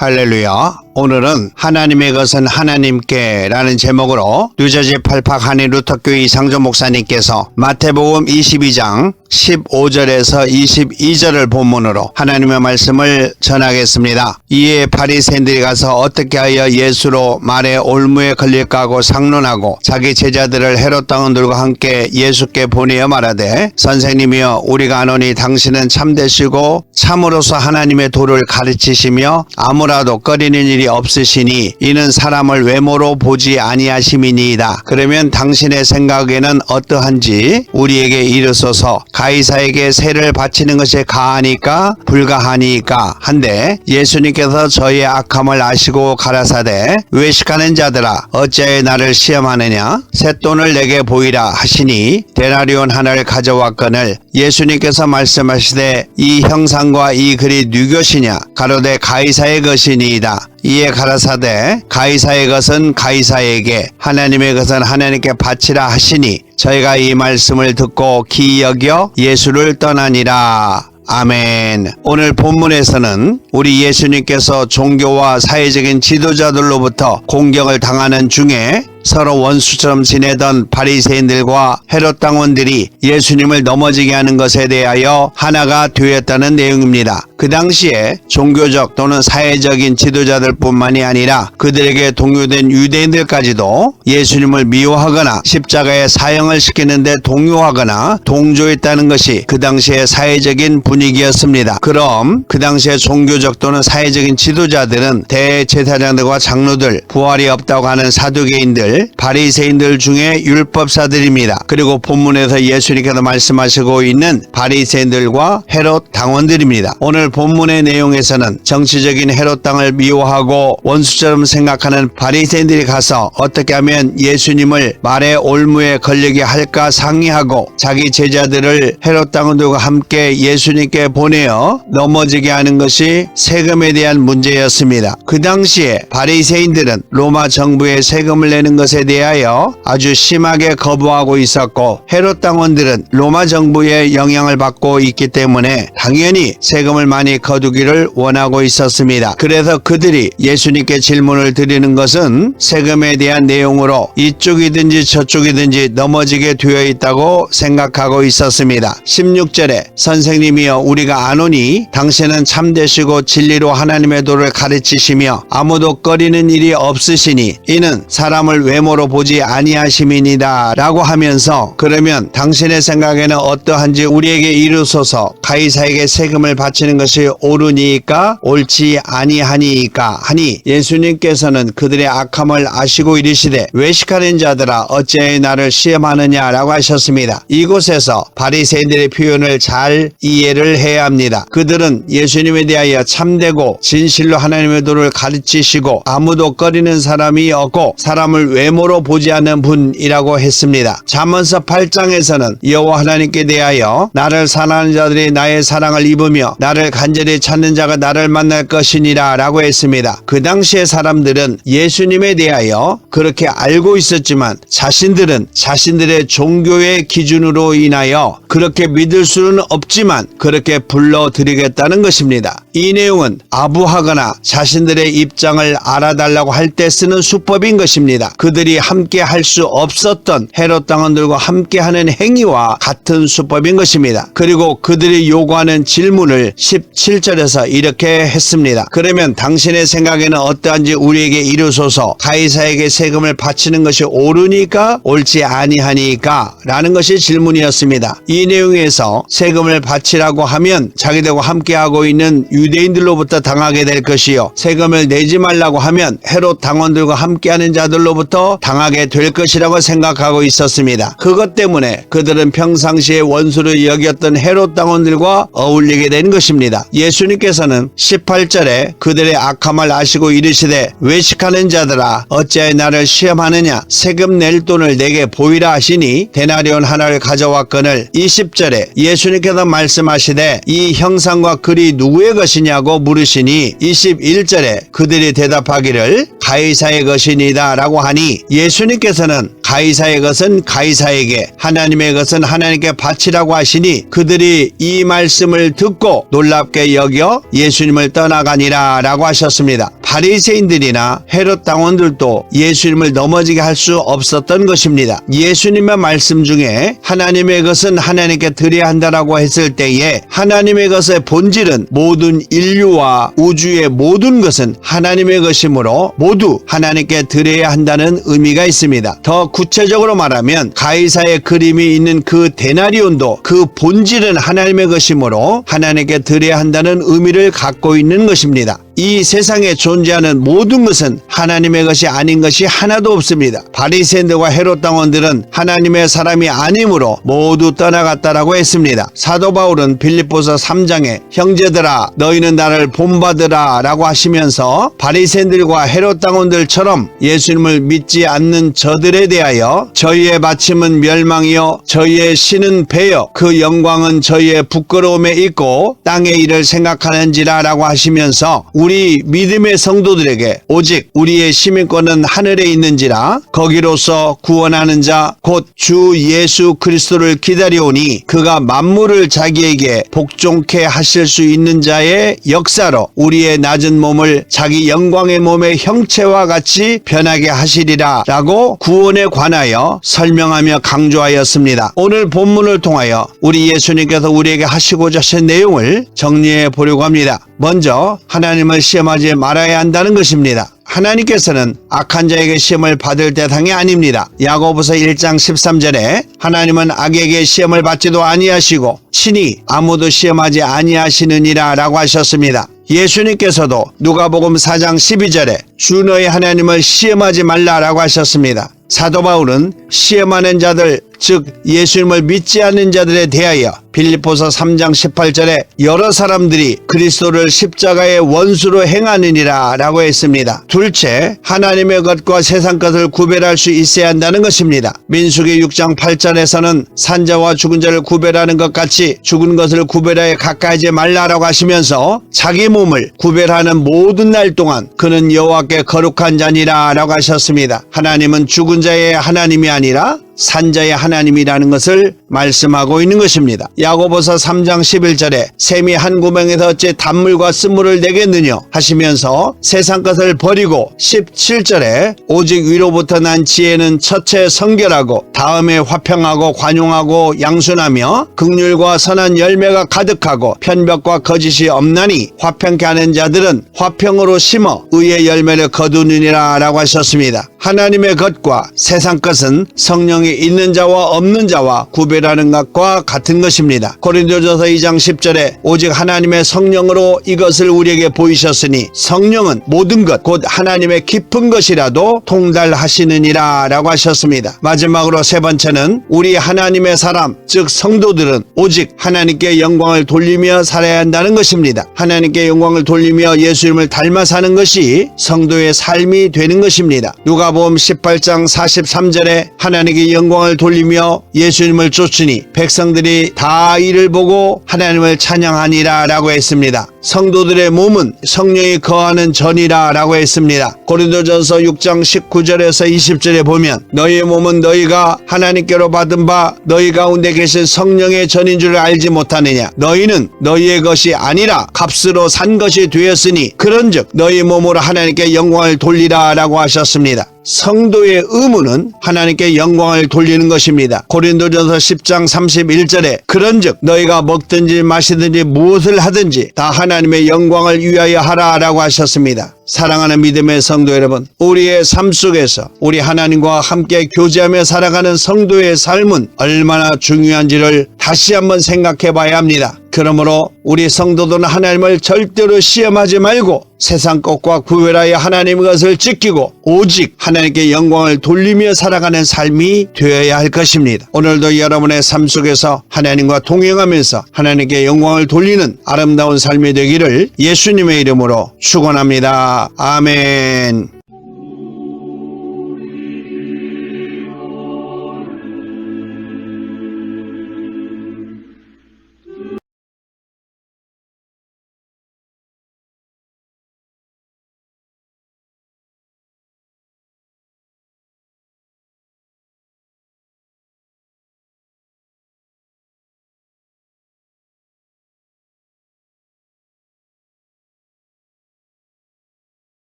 할렐루야. 오늘은 하나님의 것은 하나님께 라는 제목으로 뉴저지 팔팍 한인루터교회 이상조 목사님께서 마태복음 22장 15절에서 22절을 본문으로 하나님의 말씀을 전하겠습니다. 이에 바리새인들이 가서 어떻게 하여 예수로 말에 올무에 걸릴까 하고 상론하고 자기 제자들을 헤롯 당원들과 함께 예수께 보내어 말하되 선생님이여 우리가 아노니 당신은 참되시고 참으로서 하나님의 도를 가르치시며 아무라도 꺼리는 일이 없으시니 이는 사람을 외모로 보지 아니하심이니이다. 그러면 당신의 생각에는 어떠한지 우리에게 이르소서. 가이사에게 세를 바치는 것이 가하니까 불가하니까 한데 예수님께서 저의 악함을 아시고 가라사대 외식하는 자들아 어찌하여 나를 시험하느냐 쇳돈을 내게 보이라 하시니 데나리온 하나를 가져왔거늘 예수님께서 말씀하시되 이 형상과 이 글이 누구 것이냐 가로되 가이사의 것이니이다. 이에 가라사대 가이사의 것은 가이사에게 하나님의 것은 하나님께 바치라 하시니 저희가 이 말씀을 듣고 기이 여겨 예수를 떠나니라. 아멘. 오늘 본문에서는 우리 예수님께서 종교와 사회적인 지도자들로부터 공격을 당하는 중에 서로 원수처럼 지내던 바리새인들과 헤롯 당원들이 예수님을 넘어지게 하는 것에 대하여 하나가 되었다는 내용입니다. 그 당시에 종교적 또는 사회적인 지도자들뿐만이 아니라 그들에게 동요된 유대인들까지도 예수님을 미워하거나 십자가에 사형을 시키는데 동요하거나 동조했다는 것이 그 당시의 사회적인 분위기였습니다. 그럼 그 당시의 종교적 또는 사회적인 지도자들은 대제사장들과 장로들, 부활이 없다고 하는 사두개인들, 바리새인들 중에 율법사들입니다. 그리고 본문에서 예수님께서 말씀하시고 있는 바리새인들과 헤롯 당원들입니다. 오늘 본문의 내용에서는 정치적인 헤롯 당을 미워하고 원수처럼 생각하는 바리새인들이 가서 어떻게 하면 예수님을 말의 올무에 걸리게 할까 상의하고 자기 제자들을 헤롯 당원들과 함께 예수님께 보내어 넘어지게 하는 것이 세금에 대한 문제였습니다. 그 당시에 바리새인들은 로마 정부에 세금을 내는 것에 대하여 아주 심하게 거부하고 있었고 헤롯 당원들은 로마 정부의 영향을 받고 있기 때문에 당연히 세금을 많이 거두기를 원하고 있었습니다. 그래서 그들이 예수님께 질문을 드리는 것은 세금에 대한 내용으로 이쪽이든지 저쪽이든지 넘어지게 되어 있다고 생각하고 있었습니다. 16절에 선생님이여 우리가 아노니 당신은 참되시고 진리로 하나님의 도를 가르치시며 아무도 꺼리는 일이 없으시니 이는 사람을 외모로 보지 아니하심이니이다 라고 하면서 그러면 당신의 생각에는 어떠한지 우리에게 이르소서. 가이사에게 세금을 바치는 것이 옳으니까 옳지 아니하니까 하니 예수님께서는 그들의 악함을 아시고 이르시되 외식하는 자들아 어찌하여 나를 시험하느냐 라고 하셨습니다. 이곳에서 바리새인들의 표현을 잘 이해를 해야 합니다. 그들은 예수님에 대하여 참되고 진실로 하나님의 도를 가르치시고 아무도 꺼리는 사람이 없고 사람을 외모로 보지 않는 분이라고 했습니다. 잠언서 8장에서는 여호와 하나님께 대하여 나를 사랑하는 자들이 나의 사랑을 입으며 나를 간절히 찾는 자가 나를 만날 것이니라 라고 했습니다. 그 당시의 사람들은 예수님에 대하여 그렇게 알고 있었지만 자신들은 자신들의 종교의 기준으로 인하여 그렇게 믿을 수는 없지만 그렇게 불러드리겠다는 것입니다. 이 내용은 아부하거나 자신들의 입장을 알아달라고 할 때 쓰는 수법인 것입니다. 그들이 함께 할 수 없었던 헤롯 당원들과 함께하는 행위와 같은 수법인 것입니다. 그리고 그들이 요구하는 질문을 17절에서 이렇게 했습니다. 그러면 당신의 생각에는 어떠한지 우리에게 이르소서. 가이사에게 세금을 바치는 것이 옳으니까 옳지 아니하니까 라는 것이 질문이었습니다. 이 내용에서 세금을 바치라고 하면 자기들과 함께하고 있는 유대인들로부터 당하게 될 것이요 세금을 내지 말라고 하면 헤롯 당원들과 함께하는 자들로부터 당하게 될 것이라고 생각하고 있었습니다. 그것 때문에 그들은 평상시에 원수로 여겼던 헤롯 당원들과 어울리게 된 것입니다. 예수님께서는 18절에 그들의 악함을 아시고 이르시되 외식하는 자들아 어찌하여 나를 시험하느냐 세금 낼 돈을 내게 보이라 하시니 데나리온 하나를 가져왔거늘 20절에 예수님께서 말씀하시되 이 형상과 글이 누구의 것이냐고 물으시니 21절에 그들이 대답하기를 가이사의 것이니이다 라고 하니 예수님께서는 가이사의 것은 가이사에게, 하나님의 것은 하나님께 바치라고 하시니 그들이 이 말씀을 듣고 놀랍게 여겨 예수님을 떠나가니라 라고 하셨습니다. 바리새인들이나 헤롯 당원들도 예수님을 넘어지게 할 수 없었던 것입니다. 예수님의 말씀 중에 하나님의 것은 하나님께 드려야 한다라고 했을 때에 하나님의 것의 본질은 모든 인류와 우주의 모든 것은 하나님의 것이므로 모두 하나님께 드려야 한다는 의미가 있습니다. 더 구체적으로 말하면 가이사의 그림이 있는 그 데나리온도 그 본질은 하나님의 것이므로 하나님께 드려야 한다는 의미를 갖고 있는 것입니다. 이 세상에 존재하는 모든 것은 하나님의 것이 아닌 것이 하나도 없습니다. 바리새인들과 헤롯 당원들은 하나님의 사람이 아니므로 모두 떠나갔다라고 했습니다. 사도 바울은 빌립보서 3장에 형제들아 너희는 나를 본받으라 라고 하시면서 바리새인들과 헤롯 당원들처럼 예수님을 믿지 않는 저들에 대하여 저희의 바침은 멸망이요 저희의 신은 배여 그 영광은 저희의 부끄러움에 있고 땅의 일을 생각하는지라 라고 하시면서 우리 믿음의 성도들에게 오직 우리의 시민권은 하늘에 있는지라 거기로서 구원하는 자 곧 주 예수 그리스도를 기다리오니 그가 만물을 자기에게 복종케 하실 수 있는 자의 역사로 우리의 낮은 몸을 자기 영광의 몸의 형체와 같이 변하게 하시리라 라고 구원에 관하여 설명하며 강조하였습니다. 오늘 본문을 통하여 우리 예수님께서 우리에게 하시고자 하신 내용을 정리해 보려고 합니다. 먼저 하나님을 시험하지 말아야 한다는 것입니다. 하나님께서는 악한 자에게 시험을 받을 대상이 아닙니다. 야고보서 1장 13절에 하나님은 악에게 시험을 받지도 아니하시고 친히 아무도 시험하지 아니하시느니라 라고 하셨습니다. 예수님께서도 누가복음 4장 12절에 주 너희 하나님을 시험하지 말라라고 하셨습니다. 사도 바울은 시험하는 자들 즉 예수님을 믿지 않는 자들에 대하여 빌립보서 3장 18절에 여러 사람들이 그리스도를 십자가의 원수로 행하느니라 라고 했습니다. 둘째, 하나님의 것과 세상 것을 구별할 수 있어야 한다는 것입니다. 민수기 6장 8절에서는 산자와 죽은 자를 구별하는 것 같이 죽은 것을 구별하여 가까이지 말라라고 하시면서 자기 몸을 구별하는 모든 날 동안 그는 여호와께 거룩한 자니라 라고 하셨습니다. 하나님은 죽은 자의 하나님이 아니라 산자의 하나님이라는 것을 말씀하고 있는 것입니다. 야고보서 3장 11절에 샘이 한 구멍에서 어찌 단물과 쓴물을 내겠느냐 하시면서 세상 것을 버리고 17절에 오직 위로부터 난 지혜는 첫째 성결하고 다음에 화평하고 관용하고 양순하며 긍휼과 선한 열매가 가득하고 편벽과 거짓이 없나니 화평케 하는 자들은 화평으로 심어 의의 열매를 거두느니라 라고 하셨습니다. 하나님의 것과 세상 것은 성령이 있는 자와 없는 자와 구별하는 것과 같은 것입니다. 고린도전서 2장 10절에 오직 하나님의 성령으로 이것을 우리에게 보이셨으니 성령은 모든 것 곧 하나님의 깊은 것이라도 통달하시느니라 라고 하셨습니다. 마지막으로 세 번째는 우리 하나님의 사람 즉 성도들은 오직 하나님께 영광을 돌리며 살아야 한다는 것입니다. 하나님께 영광을 돌리며 예수님을 닮아 사는 것이 성도의 삶이 되는 것입니다. 누가복음 18장 43절에 하나님께 영광을 돌리며 예수님을 쫓으니 백성들이 다 이를 보고 하나님을 찬양하니라 라고 했습니다. 성도들의 몸은 성령이 거하는 전이라 라고 했습니다. 고린도전서 6장 19절에서 20절에 보면 너희의 몸은 너희가 하나님께로 받은 바 너희 가운데 계신 성령의 전인 줄 알지 못하느냐 너희는 너희의 것이 아니라 값으로 산 것이 되었으니 그런즉 너희 몸으로 하나님께 영광을 돌리라 라고 하셨습니다. 성도의 의무는 하나님께 영광을 돌리는 것입니다. 고린도전서 10장 31절에 그런즉 너희가 먹든지 마시든지 무엇을 하든지 다 하나님의 영광을 위하여 하라 라고 하셨습니다. 사랑하는 믿음의 성도 여러분, 우리의 삶 속에서 우리 하나님과 함께 교제하며 살아가는 성도의 삶은 얼마나 중요한지를 다시 한번 생각해 봐야 합니다. 그러므로 우리 성도들은 하나님을 절대로 시험하지 말고 세상 것과 구별하여 하나님의 것을 지키고 오직 하나님께 영광을 돌리며 살아가는 삶이 되어야 할 것입니다. 오늘도 여러분의 삶 속에서 하나님과 동행하면서 하나님께 영광을 돌리는 아름다운 삶이 되기를 예수님의 이름으로 축원합니다. 아멘.